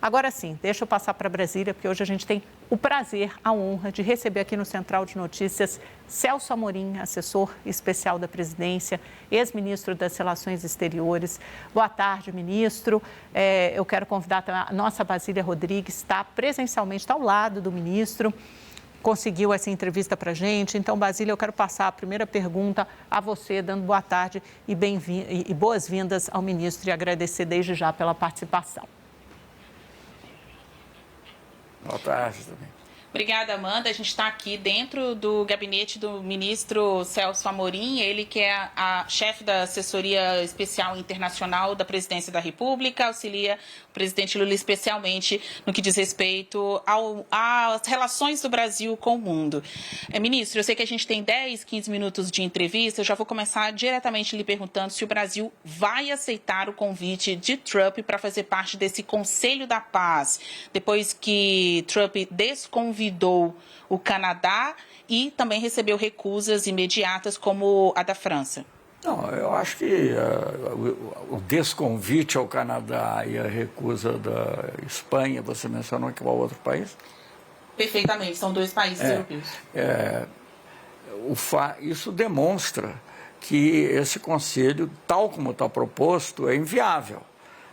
Agora sim, deixa eu passar para Brasília, porque hoje a gente tem o prazer, a honra de receber aqui no Central de Notícias Celso Amorim, assessor especial da presidência, ex-ministro das Relações Exteriores. Boa tarde, ministro. Eu quero convidar a nossa Basília Rodrigues, está presencialmente, está ao lado do ministro, conseguiu essa entrevista para a gente. Então, Basília, eu quero passar a primeira pergunta a você, dando boa tarde e boas-vindas ao ministro e agradecer desde já pela participação. Boa tarde também. Obrigada, Amanda. A gente está aqui dentro do gabinete do ministro Celso Amorim, ele que é a chefe da assessoria especial internacional da Presidência da República, auxilia o presidente Lula especialmente no que diz respeito às relações do Brasil com o mundo. Ministro, eu sei que a gente tem 10, 15 minutos de entrevista, eu já vou começar diretamente lhe perguntando se o Brasil vai aceitar o convite de Trump para fazer parte desse Conselho da Paz, depois que Trump desconvidou o Canadá e também recebeu recusas imediatas como a da França. Não, eu acho que o desconvite ao Canadá e a recusa da Espanha, você mencionou que qual outro país? Perfeitamente, são dois países europeus. Isso demonstra que esse conselho, tal como está proposto, é inviável.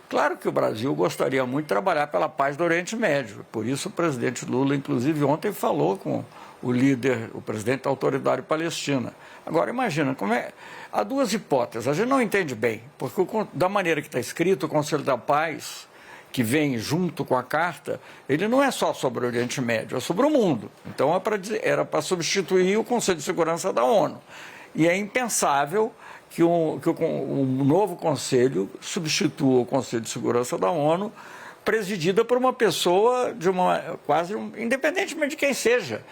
Claro que o Brasil gostaria muito de trabalhar pela paz do Oriente Médio. Por isso o presidente Lula, inclusive, ontem falou com o líder, o presidente da Autoridade Palestina. Agora, imagina, há duas hipóteses. A gente não entende bem, porque da maneira que está escrito, o Conselho da Paz, que vem junto com a carta, ele não é só sobre o Oriente Médio, é sobre o mundo. Então, era para substituir o Conselho de Segurança da ONU. E é impensável que um novo conselho substitua o Conselho de Segurança da ONU, presidida por uma pessoa independentemente de quem seja,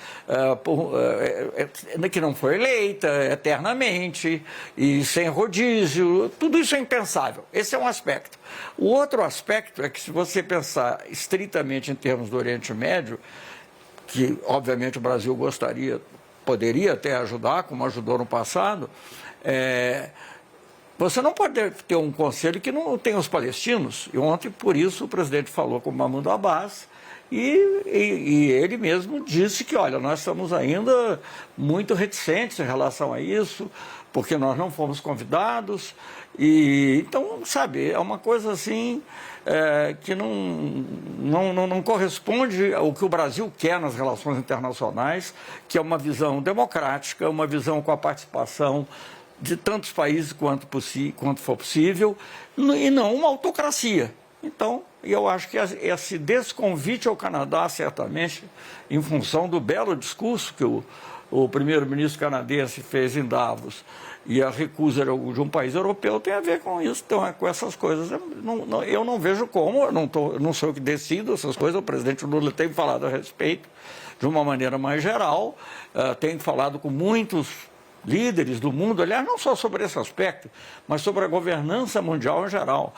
que não foi eleita eternamente e sem rodízio. Tudo isso é impensável. Esse é um aspecto. O outro aspecto é que, se você pensar estritamente em termos do Oriente Médio, que obviamente o Brasil poderia até ajudar, como ajudou no passado, você não pode ter um conselho que não tenha os palestinos. E ontem, por isso, o presidente falou com o Mahmoud Abbas e ele mesmo disse que, olha, nós estamos ainda muito reticentes em relação a isso, porque nós não fomos convidados. Então, sabe, é uma coisa assim que não corresponde ao que o Brasil quer nas relações internacionais, que é uma visão democrática, uma visão com a participação de tantos países quanto for possível, e não uma autocracia. Então, eu acho que esse desconvite ao Canadá, certamente, em função do belo discurso que o primeiro-ministro canadense fez em Davos, e a recusa de um país europeu, tem a ver com isso, então, com essas coisas. Eu não vejo como, eu não sou eu que decido essas coisas, o presidente Lula tem falado a respeito de uma maneira mais geral, tem falado com muitos líderes do mundo, aliás, não só sobre esse aspecto, mas sobre a governança mundial em geral.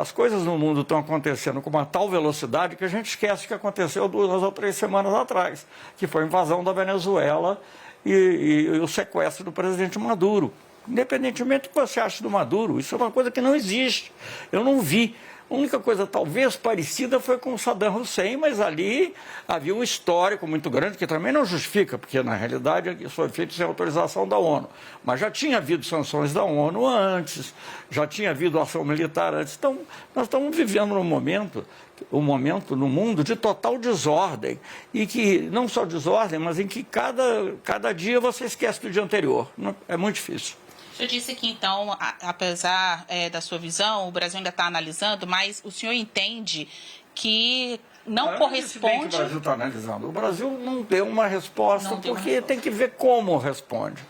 As coisas no mundo estão acontecendo com uma tal velocidade que a gente esquece que aconteceu 2 ou 3 semanas atrás, que foi a invasão da Venezuela e o sequestro do presidente Maduro. Independentemente do que você acha do Maduro, isso é uma coisa que não existe. Eu não vi. A única coisa talvez parecida foi com o Saddam Hussein, mas ali havia um histórico muito grande, que também não justifica, porque na realidade isso foi feito sem autorização da ONU. Mas já tinha havido sanções da ONU antes, já tinha havido ação militar antes. Então, nós estamos vivendo um momento no mundo de total desordem, e que não só desordem, mas em que cada dia você esquece do dia anterior. É muito difícil. O senhor disse que, então, apesar da sua visão, o Brasil ainda está analisando, mas o senhor entende que não corresponde... Que o Brasil está analisando. O Brasil não deu uma resposta, porque tem que ver como responde.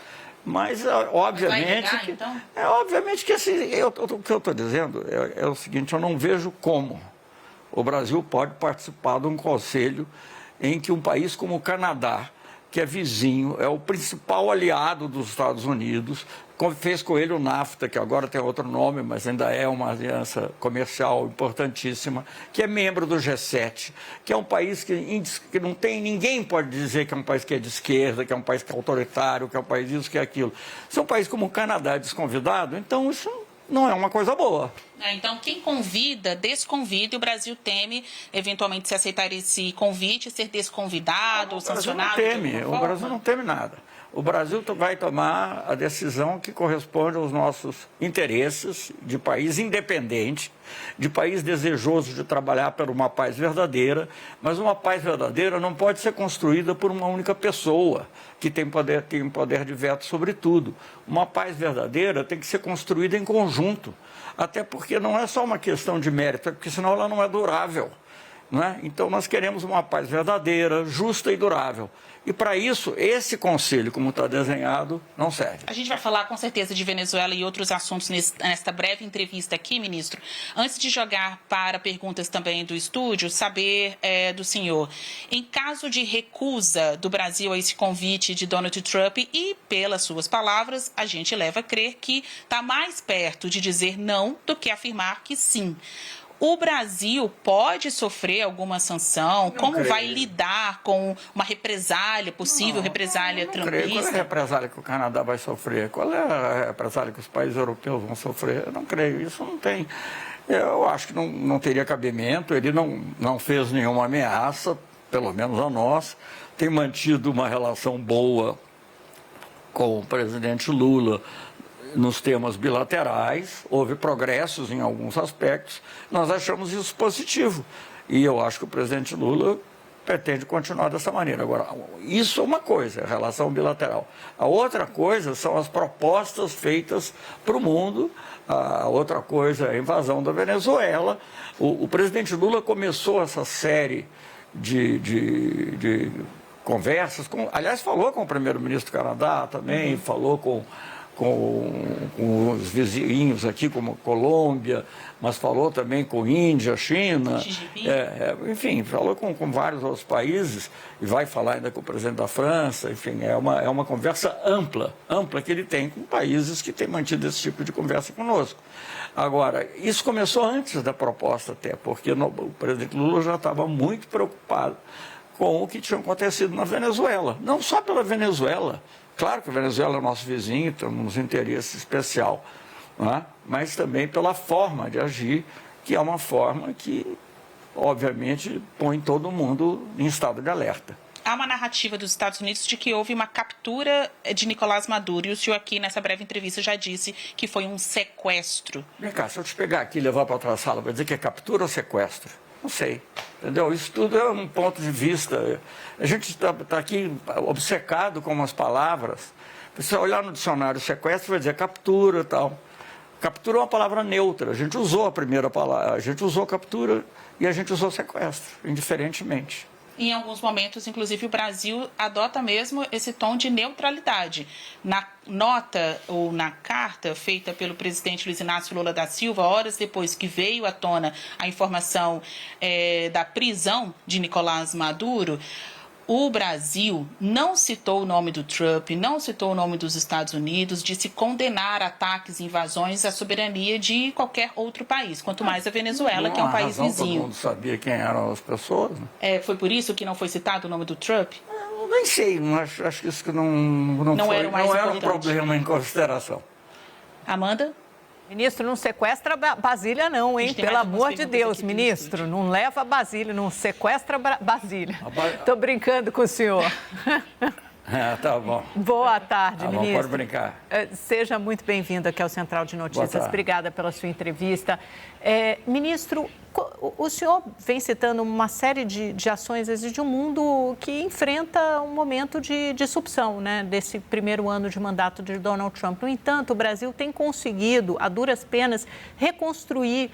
Mas, obviamente... Vai ligar, então? Obviamente que assim, o que eu estou dizendo é o seguinte, eu não vejo como o Brasil pode participar de um conselho em que um país como o Canadá, que é vizinho, é o principal aliado dos Estados Unidos, fez com ele o NAFTA, que agora tem outro nome, mas ainda é uma aliança comercial importantíssima, que é membro do G7, que é um país que não tem, ninguém pode dizer que é um país que é de esquerda, que é um país que é autoritário, que é um país isso, que é aquilo. Se é um país como o Canadá é desconvidado, então isso não é uma coisa boa. Então, quem convida, desconvida, e o Brasil teme, eventualmente, se aceitar esse convite, ser desconvidado, sancionado? O Brasil não teme nada. O Brasil vai tomar a decisão que corresponde aos nossos interesses de país independente, de país desejoso de trabalhar por uma paz verdadeira, mas uma paz verdadeira não pode ser construída por uma única pessoa que tem poder de veto sobre tudo. Uma paz verdadeira tem que ser construída em conjunto, até porque não é só uma questão de mérito, porque senão ela não é durável. Não é? Então, nós queremos uma paz verdadeira, justa e durável. E, para isso, esse conselho, como está desenhado, não serve. A gente vai falar, com certeza, de Venezuela e outros assuntos nesta breve entrevista aqui, ministro. Antes de jogar para perguntas também do estúdio, saber do senhor, em caso de recusa do Brasil a esse convite de Donald Trump e, pelas suas palavras, a gente leva a crer que está mais perto de dizer não do que afirmar que sim. O Brasil pode sofrer alguma sanção? Como vai lidar com uma represália, possível represália trumpista? Qual é a represália que o Canadá vai sofrer? Qual é a represália que os países europeus vão sofrer? Eu não creio, isso não tem. Eu acho que não teria cabimento, ele não fez nenhuma ameaça, pelo menos a nós, tem mantido uma relação boa com o presidente Lula nos temas bilaterais, houve progressos em alguns aspectos, nós achamos isso positivo. E eu acho que o presidente Lula pretende continuar dessa maneira. Agora, isso é uma coisa, a relação bilateral. A outra coisa são as propostas feitas para o mundo, a outra coisa é a invasão da Venezuela. O presidente Lula começou essa série de conversas, aliás, falou com o primeiro-ministro do Canadá também, falou com os vizinhos aqui, como Colômbia, mas falou também com Índia, China, enfim, falou com vários outros países e vai falar ainda com o presidente da França, enfim, é uma conversa ampla que ele tem com países que têm mantido esse tipo de conversa conosco. Agora, isso começou antes da proposta até, porque o presidente Lula já estava muito preocupado com o que tinha acontecido na Venezuela, não só pela Venezuela. Claro que a Venezuela é nosso vizinho, temos um interesse especial, não é? Mas também pela forma de agir, que é uma forma que, obviamente, põe todo mundo em estado de alerta. Há uma narrativa dos Estados Unidos de que houve uma captura de Nicolás Maduro, e o senhor aqui, nessa breve entrevista, já disse que foi um sequestro. Vem cá, se eu te pegar aqui e levar para outra sala, vai dizer que é captura ou sequestro? Não sei, entendeu? Isso tudo é um ponto de vista. A gente está aqui obcecado com umas palavras. Se você olhar no dicionário sequestro, vai dizer captura e tal. Captura é uma palavra neutra. A gente usou a primeira palavra, a gente usou captura e a gente usou sequestro, indiferentemente. Em alguns momentos, inclusive, o Brasil adota mesmo esse tom de neutralidade. Na nota ou na carta feita pelo presidente Luiz Inácio Lula da Silva, horas depois que veio à tona a informação da prisão de Nicolás Maduro, o Brasil não citou o nome do Trump, não citou o nome dos Estados Unidos, disse condenar ataques e invasões à soberania de qualquer outro país, quanto mais a Venezuela, que é um país vizinho. Todo mundo sabia quem eram as pessoas. Né? Foi por isso que não foi citado o nome do Trump? Eu nem sei, acho que isso que não era um problema em consideração. Amanda? Ministro, não sequestra Basília não, hein? Pelo amor de Deus, ministro, não leva Basília, não sequestra Basília. Estou brincando com o senhor. Tá bom. Boa tarde, tá ministro. Bom, pode brincar. Seja muito bem-vindo aqui ao Central de Notícias. Obrigada pela sua entrevista. Ministro, o senhor vem citando uma série de ações de um mundo que enfrenta um momento de disrupção, né, desse primeiro ano de mandato de Donald Trump. No entanto, o Brasil tem conseguido, a duras penas, reconstruir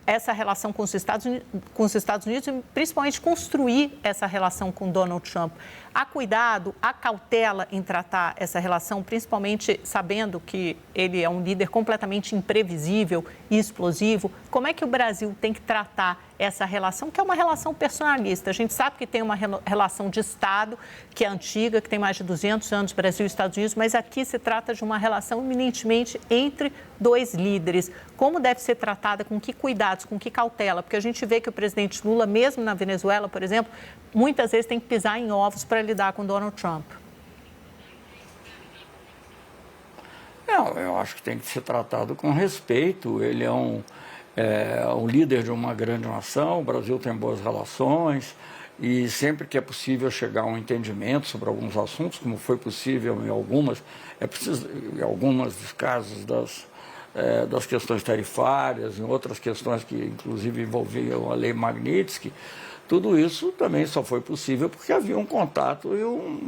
essa relação com os Estados Unidos e, principalmente, construir essa relação com Donald Trump. Há cuidado, há cautela em tratar essa relação, principalmente sabendo que ele é um líder completamente imprevisível e explosivo. Como é que o Brasil tem que tratar essa relação, que é uma relação personalista? A gente sabe que tem uma relação de Estado, que é antiga, que tem mais de 200 anos, Brasil e Estados Unidos, mas aqui se trata de uma relação eminentemente entre dois líderes. Como deve ser tratada, com que cuidados, com que cautela? Porque a gente vê que o presidente Lula, mesmo na Venezuela, por exemplo, muitas vezes tem que pisar em ovos para lidar com Donald Trump. Não, eu acho que tem que ser tratado com respeito. Ele é um líder de uma grande nação, o Brasil tem boas relações e sempre que é possível chegar a um entendimento sobre alguns assuntos, como foi possível em alguns casos das questões tarifárias, em outras questões que inclusive envolviam a lei Magnitsky, tudo isso também só foi possível porque havia um contato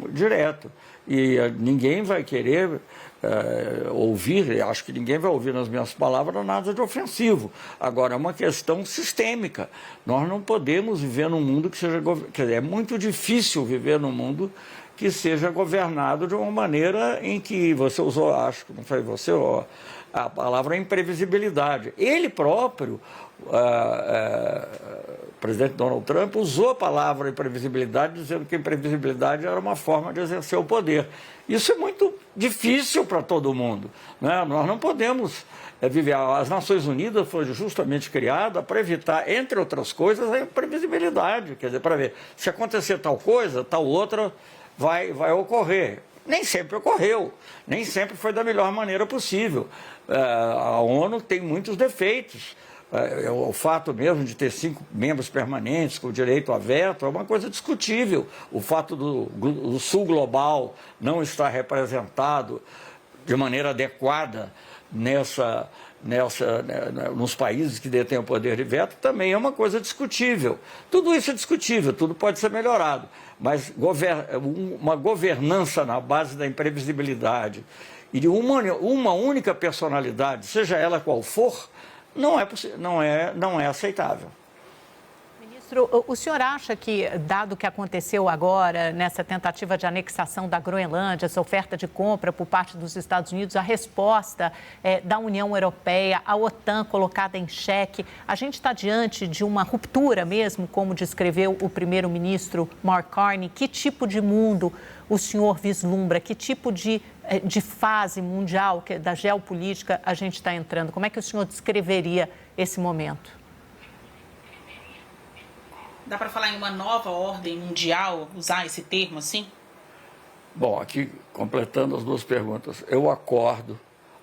direto. E ninguém vai querer ouvir, acho que ninguém vai ouvir nas minhas palavras nada de ofensivo. Agora, é uma questão sistêmica. Nós não podemos viver num mundo que seja... Quer dizer, é muito difícil viver num mundo que seja governado de uma maneira em que você usou, acho que não foi você, a palavra imprevisibilidade. Ele próprio, o presidente Donald Trump, usou a palavra imprevisibilidade, dizendo que a imprevisibilidade era uma forma de exercer o poder. Isso é muito difícil para todo mundo, né? Nós não podemos viver. As Nações Unidas foram justamente criadas para evitar, entre outras coisas, a imprevisibilidade. Quer dizer, para ver, se acontecer tal coisa, tal outra vai ocorrer. Nem sempre ocorreu, nem sempre foi da melhor maneira possível. A ONU tem muitos defeitos. O fato mesmo de ter 5 membros permanentes com direito a veto é uma coisa discutível. O fato do Sul Global não estar representado de maneira adequada nos países que detêm o poder de veto também é uma coisa discutível. Tudo isso é discutível, tudo pode ser melhorado. Mas uma governança na base da imprevisibilidade e de uma única personalidade, seja ela qual for, não é aceitável. Ministro, o senhor acha que, dado o que aconteceu agora, nessa tentativa de anexação da Groenlândia, essa oferta de compra por parte dos Estados Unidos, a resposta da União Europeia, a OTAN colocada em xeque, a gente está diante de uma ruptura mesmo, como descreveu o primeiro-ministro Mark Carney? Que tipo de mundo o senhor vislumbra? Que tipo de fase mundial, da geopolítica, a gente está entrando? Como é que o senhor descreveria esse momento? Dá para falar em uma nova ordem mundial, usar esse termo assim? Bom, aqui, completando as duas perguntas, eu acordo,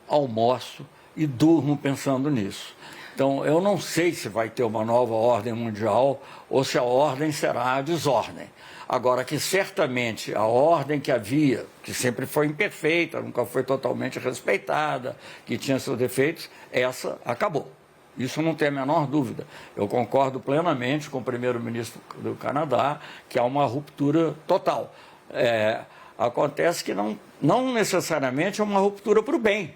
almoço e durmo pensando nisso. Então, eu não sei se vai ter uma nova ordem mundial ou se a ordem será a desordem. Agora, que certamente a ordem que havia, que sempre foi imperfeita, nunca foi totalmente respeitada, que tinha seus defeitos, essa acabou. Isso não tem a menor dúvida. Eu concordo plenamente com o primeiro-ministro do Canadá que há uma ruptura total. Acontece que não necessariamente é uma ruptura para o bem.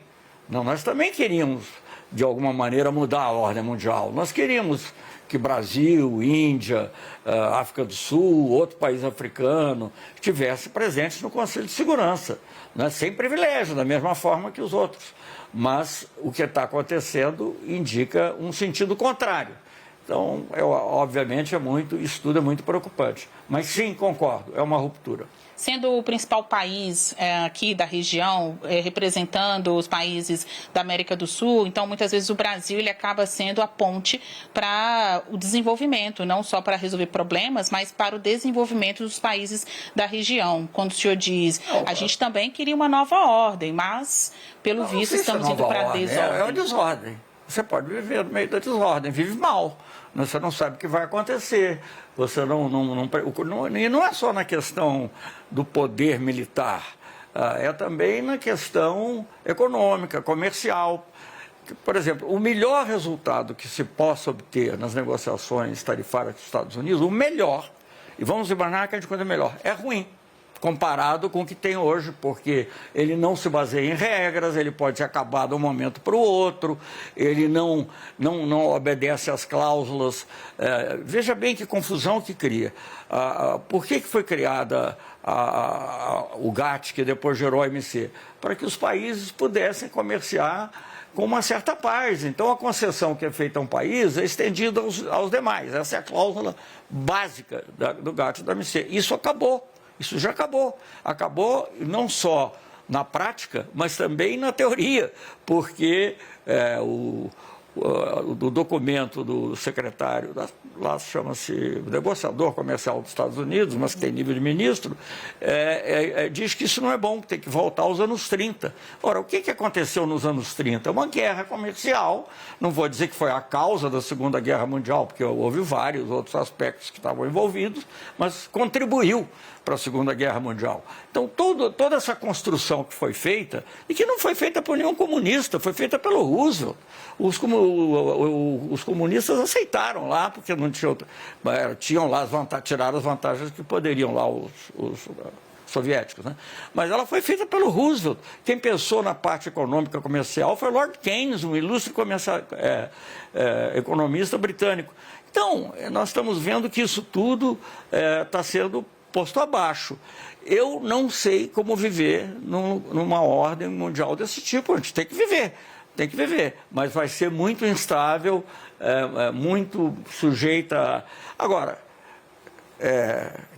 Não, nós também queríamos, de alguma maneira, mudar a ordem mundial. Nós queríamos que Brasil, Índia, África do Sul, outro país africano, estivesse presentes no Conselho de Segurança, né? Sem privilégio, da mesma forma que os outros. Mas o que está acontecendo indica um sentido contrário. Então, obviamente, isso tudo é muito preocupante. Mas sim, concordo, é uma ruptura. Sendo o principal país aqui da região, representando os países da América do Sul, então muitas vezes o Brasil ele acaba sendo a ponte para o desenvolvimento, não só para resolver problemas, mas para o desenvolvimento dos países da região. Quando o senhor diz, a gente também queria uma nova ordem, mas pelo visto estamos indo para a desordem. É uma desordem. Você pode viver no meio da desordem, vive mal. Você não sabe o que vai acontecer. Você e não é só na questão do poder militar, é também na questão econômica, comercial. Por exemplo, o melhor resultado que se possa obter nas negociações tarifárias com os Estados Unidos, o melhor, e vamos imaginar que a gente coisa melhor, é ruim, comparado com o que tem hoje, porque ele não se baseia em regras, ele pode acabar de um momento para o outro, ele não obedece às cláusulas. Veja bem que confusão que cria. Por que foi criada o GATT, que depois gerou a OMC? Para que os países pudessem comerciar com uma certa paz. Então, a concessão que é feita a um país é estendida aos demais. Essa é a cláusula básica do GATT e da OMC. Isso acabou. Isso já acabou. Acabou não só na prática, mas também na teoria, porque do documento do secretário, lá chama-se negociador comercial dos Estados Unidos, mas que tem nível de ministro, diz que isso não é bom, que tem que voltar aos anos 30. Ora, o que aconteceu nos anos 30? Uma guerra comercial, não vou dizer que foi a causa da Segunda Guerra Mundial, porque houve vários outros aspectos que estavam envolvidos, mas contribuiu para a Segunda Guerra Mundial. Então, toda essa construção que foi feita, e que não foi feita por nenhum comunista, foi feita pelo Roosevelt. Os comunistas aceitaram lá, porque não tinham lá tiraram as vantagens que poderiam lá os soviéticos, né? Mas ela foi feita pelo Roosevelt. Quem pensou na parte econômica comercial foi Lord Keynes, um ilustre economista britânico. Então, nós estamos vendo que isso tudo está sendo posto abaixo. Eu não sei como viver numa ordem mundial desse tipo. A gente tem que viver, mas vai ser muito instável, muito sujeita a... Agora,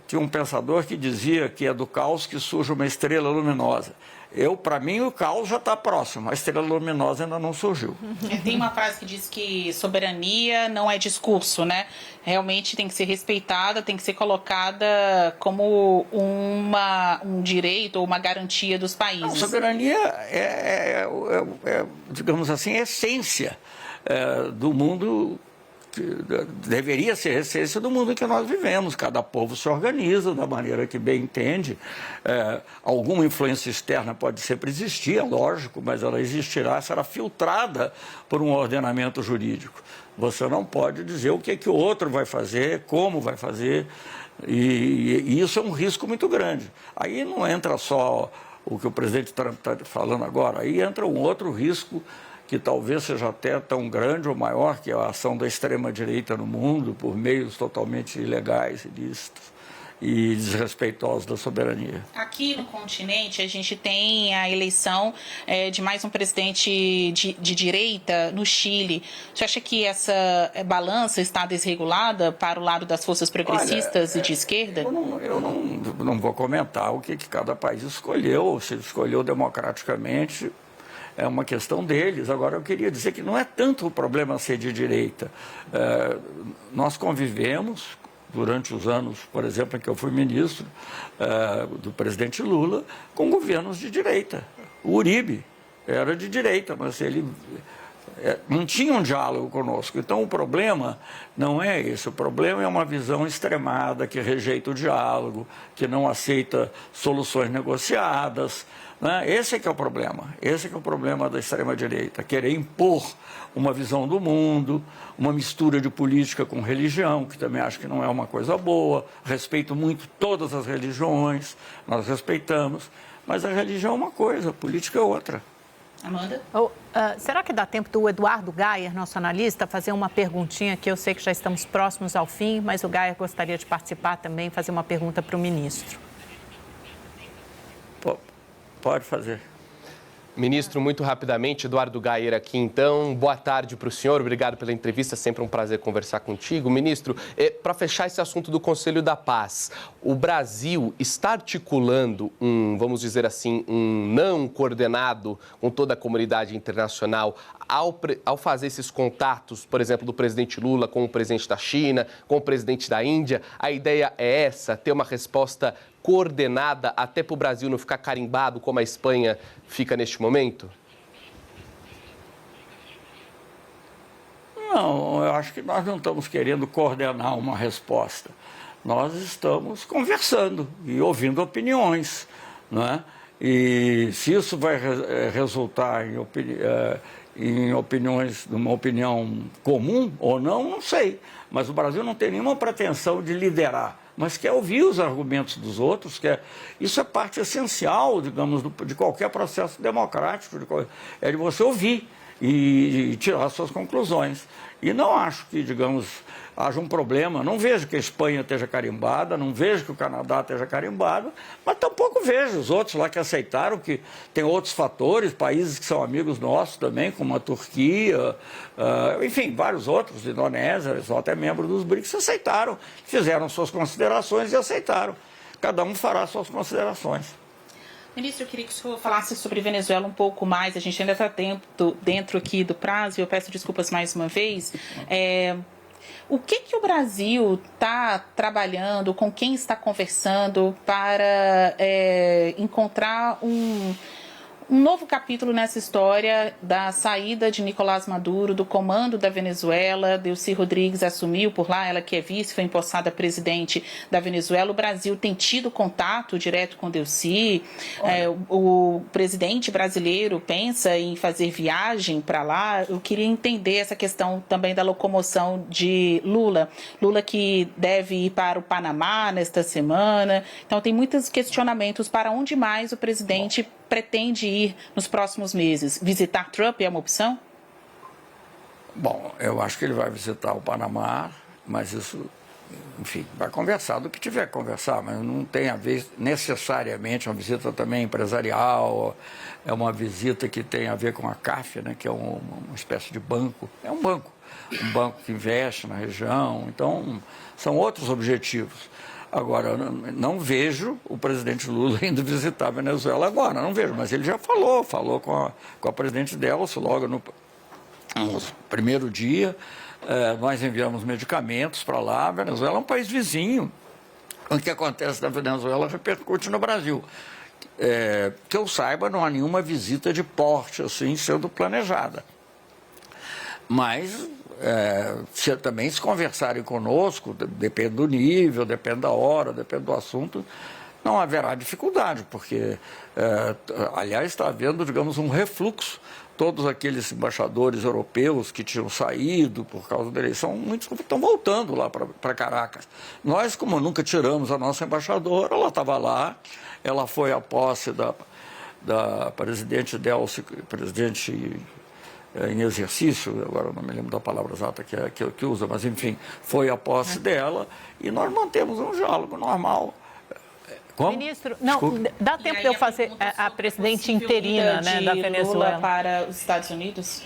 tinha um pensador que dizia que é do caos que surge uma estrela luminosa. Para mim, o caos já está próximo, a estrela luminosa ainda não surgiu. Tem uma frase que diz que soberania não é discurso, né? Realmente tem que ser respeitada, tem que ser colocada como um direito ou uma garantia dos países. Não, soberania digamos assim, a essência do mundo. Deveria ser a essência do mundo em que nós vivemos. Cada povo se organiza da maneira que bem entende. Alguma influência externa pode sempre existir, é lógico, mas ela existirá, será filtrada por um ordenamento jurídico. Você não pode dizer o que o outro vai fazer, como vai fazer, e isso é um risco muito grande. Aí não entra só o que o presidente Trump está falando agora, aí entra um outro risco que talvez seja até tão grande ou maior, que é a ação da extrema-direita no mundo, por meios totalmente ilegais, ilícitos e desrespeitosos da soberania. Aqui no continente, a gente tem a eleição de mais um presidente de direita no Chile. Você acha que essa balança está desregulada para o lado das forças progressistas e de esquerda? Eu não vou comentar o que cada país escolheu, se escolheu democraticamente. É uma questão deles. Agora, eu queria dizer que não é tanto o problema ser de direita. Nós convivemos durante os anos, por exemplo, em que eu fui ministro do presidente Lula, com governos de direita. O Uribe era de direita, mas ele não tinha um diálogo conosco. Então, o problema não é esse. O problema é uma visão extremada que rejeita o diálogo, que não aceita soluções negociadas. Esse é que é o problema. Esse é que é o problema da extrema-direita. Querer impor uma visão do mundo, uma mistura de política com religião, que também acho que não é uma coisa boa. Respeito muito todas as religiões, nós respeitamos. Mas a religião é uma coisa, a política é outra. Amanda? Será que dá tempo do Eduardo Gayer, nosso analista, fazer uma perguntinha, que eu sei que já estamos próximos ao fim, mas o Gayer gostaria de participar também, fazer uma pergunta para o ministro. Pode fazer. Ministro, muito rapidamente, Eduardo Gayer aqui, então. Boa tarde para o senhor, obrigado pela entrevista, sempre um prazer conversar contigo. Ministro, para fechar esse assunto do Conselho da Paz, o Brasil está articulando vamos dizer assim, um não coordenado com toda a comunidade internacional ao fazer esses contatos, por exemplo, do presidente Lula com o presidente da China, com o presidente da Índia? A ideia é essa, ter uma resposta coordenada até para o Brasil não ficar carimbado como a Espanha fica neste momento? Não, eu acho que nós não estamos querendo coordenar uma resposta. Nós estamos conversando e ouvindo opiniões, não é? E se isso vai resultar em opiniões, numa opinião comum ou não, não sei. Mas o Brasil não tem nenhuma pretensão de liderar, mas quer ouvir os argumentos dos outros. Isso é parte essencial, digamos, de qualquer processo democrático, é de você ouvir e tirar suas conclusões. E não acho que, digamos, haja um problema. Não vejo que a Espanha esteja carimbada, não vejo que o Canadá esteja carimbado, mas tampouco vejo os outros lá que aceitaram, que tem outros fatores, países que são amigos nossos também, como a Turquia, enfim, vários outros, Indonésia, são até membros dos BRICS, aceitaram, fizeram suas considerações e aceitaram. Cada um fará suas considerações. Ministro, eu queria que o senhor falasse sobre Venezuela um pouco mais. A gente ainda está dentro aqui do prazo, e eu peço desculpas mais uma vez. O que o Brasil está trabalhando, com quem está conversando para encontrar um novo capítulo nessa história da saída de Nicolás Maduro, do comando da Venezuela? Delcy Rodrigues assumiu por lá, ela que é vice, foi empossada presidente da Venezuela. O Brasil tem tido contato direto com Delcy? O presidente brasileiro pensa em fazer viagem para lá? Eu queria entender essa questão também da locomoção de Lula. Lula que deve ir para o Panamá nesta semana. Então tem muitos questionamentos para onde mais o presidente pretende ir nos próximos meses. Visitar Trump é uma opção? Bom, eu acho que ele vai visitar o Panamá, mas isso, enfim, vai conversar do que tiver que conversar, mas não tem a ver necessariamente uma visita também empresarial, é uma visita que tem a ver com a CAF, né, que é uma espécie de banco. É um banco que investe na região, então são outros objetivos. Agora, eu não vejo o presidente Lula indo visitar a Venezuela agora, não vejo, mas ele já falou com a presidente Delcy logo no primeiro dia. Nós enviamos medicamentos para lá. A Venezuela é um país vizinho. O que acontece na Venezuela repercute no Brasil. Que eu saiba, não há nenhuma visita de porte assim sendo planejada. Mas também se conversarem conosco, depende do nível, depende da hora, depende do assunto, não haverá dificuldade, porque, aliás, está havendo, digamos, um refluxo. Todos aqueles embaixadores europeus que tinham saído por causa da eleição, muitos estão voltando lá para Caracas. Nós, como nunca tiramos a nossa embaixadora, ela estava lá, ela foi à posse da presidente Delcy, presidente em exercício, agora eu não me lembro da palavra exata que usa, mas enfim, foi a posse dela e nós mantemos um diálogo normal. Como? Ministro, não, dá tempo de eu fazer a presidente interina, né, da Venezuela Lula para os Estados Unidos?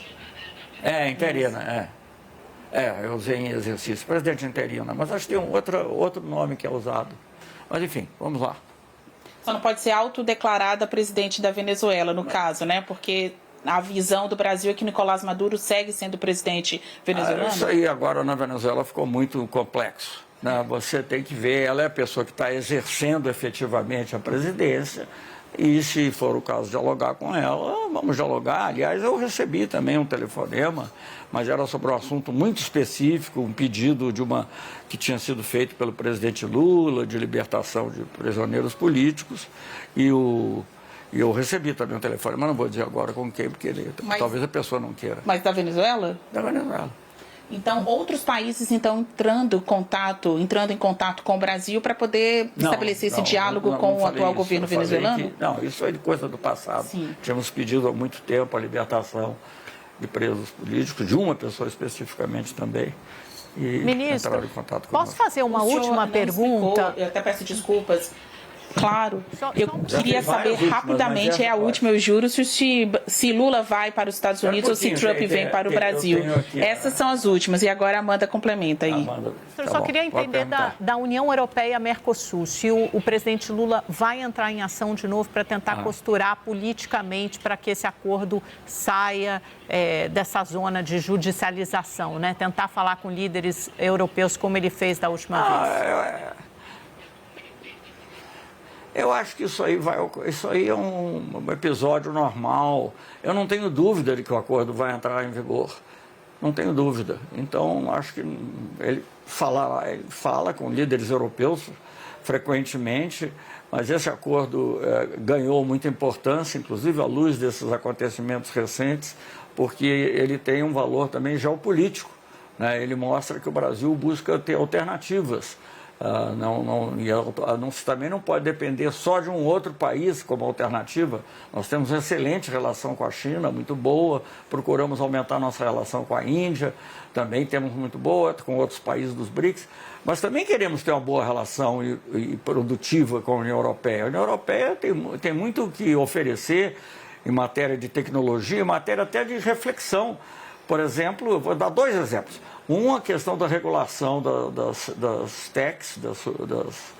Interina, eu usei em exercício, presidente interina, mas acho que tem outro nome que é usado. Mas enfim, vamos lá. Só não pode ser autodeclarada presidente da Venezuela, no caso, né, porque a visão do Brasil é que Nicolás Maduro segue sendo presidente venezuelano? Isso aí agora na Venezuela ficou muito complexo. Né? Você tem que ver, ela é a pessoa que está exercendo efetivamente a presidência e, se for o caso, dialogar com ela, vamos dialogar. Aliás, eu recebi também um telefonema, mas era sobre um assunto muito específico, um pedido que tinha sido feito pelo presidente Lula, de libertação de prisioneiros políticos, e eu recebi também um telefone, mas não vou dizer agora com quem, porque talvez a pessoa não queira. Mas da Venezuela? Da Venezuela. Então, outros países entrando em contato com o Brasil para poder estabelecer esse diálogo com o atual governo venezuelano? Isso é de coisa do passado. Sim. Tínhamos pedido há muito tempo a libertação de presos políticos, de uma pessoa especificamente também. E Ministro, entraram em contato com posso fazer uma última pergunta? Eu até peço desculpas. Claro, eu queria saber rapidamente, a última, eu juro, se Lula vai para os Estados Unidos ou se Trump vem para o Brasil. Essas são as últimas, e agora a Amanda complementa aí. Eu só queria entender da União Europeia-Mercosul, se o presidente Lula vai entrar em ação de novo para tentar costurar politicamente para que esse acordo saia dessa zona de judicialização, né? Tentar falar com líderes europeus como ele fez da última vez. Eu acho que isso aí é um episódio normal. Eu não tenho dúvida de que o acordo vai entrar em vigor. Não tenho dúvida. Então, acho que ele fala com líderes europeus frequentemente, mas esse acordo ganhou muita importância, inclusive à luz desses acontecimentos recentes, porque ele tem um valor também geopolítico, né? Ele mostra que o Brasil busca ter alternativas. Também não pode depender só de um outro país como alternativa. Nós temos uma excelente relação com a China, muito boa, procuramos aumentar nossa relação com a Índia, também temos muito boa, com outros países dos BRICS, mas também queremos ter uma boa relação e produtiva com a União Europeia. A União Europeia tem muito o que oferecer em matéria de tecnologia, em matéria até de reflexão. Por exemplo, eu vou dar 2 exemplos. A questão da regulação das techs, das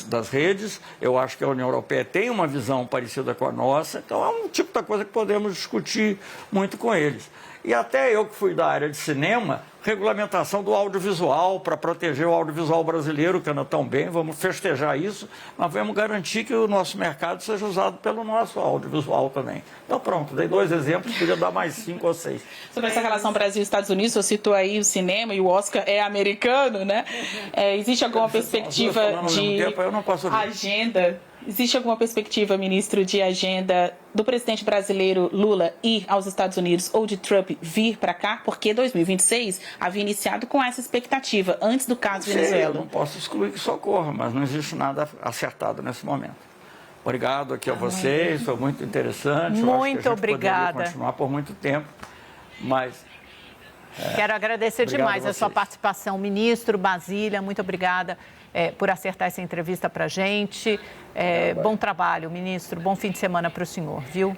das redes. Eu acho que a União Europeia tem uma visão parecida com a nossa, então é um tipo de coisa que podemos discutir muito com eles. E até eu que fui da área de cinema, regulamentação do audiovisual para proteger o audiovisual brasileiro, que anda tão bem, vamos festejar isso, mas vamos garantir que o nosso mercado seja usado pelo nosso audiovisual também. Então pronto, dei 2 exemplos, podia dar mais 5 ou 6. Sobre essa relação Brasil-Estados Unidos, você citou aí o cinema e o Oscar é americano, né? Existe alguma perspectiva de agenda? Existe alguma perspectiva, ministro, de agenda do presidente brasileiro Lula ir aos Estados Unidos ou de Trump vir para cá? Porque 2026 havia iniciado com essa expectativa, antes do caso Venezuela. Eu não posso excluir que isso ocorra, mas não existe nada acertado nesse momento. Obrigado aqui a vocês, foi muito interessante. Muito obrigada. Poderia continuar por muito tempo, mas... Quero agradecer demais a sua participação, ministro Basília, muito obrigada por acertar essa entrevista para a gente. Bom trabalho, ministro, bom fim de semana para o senhor, viu?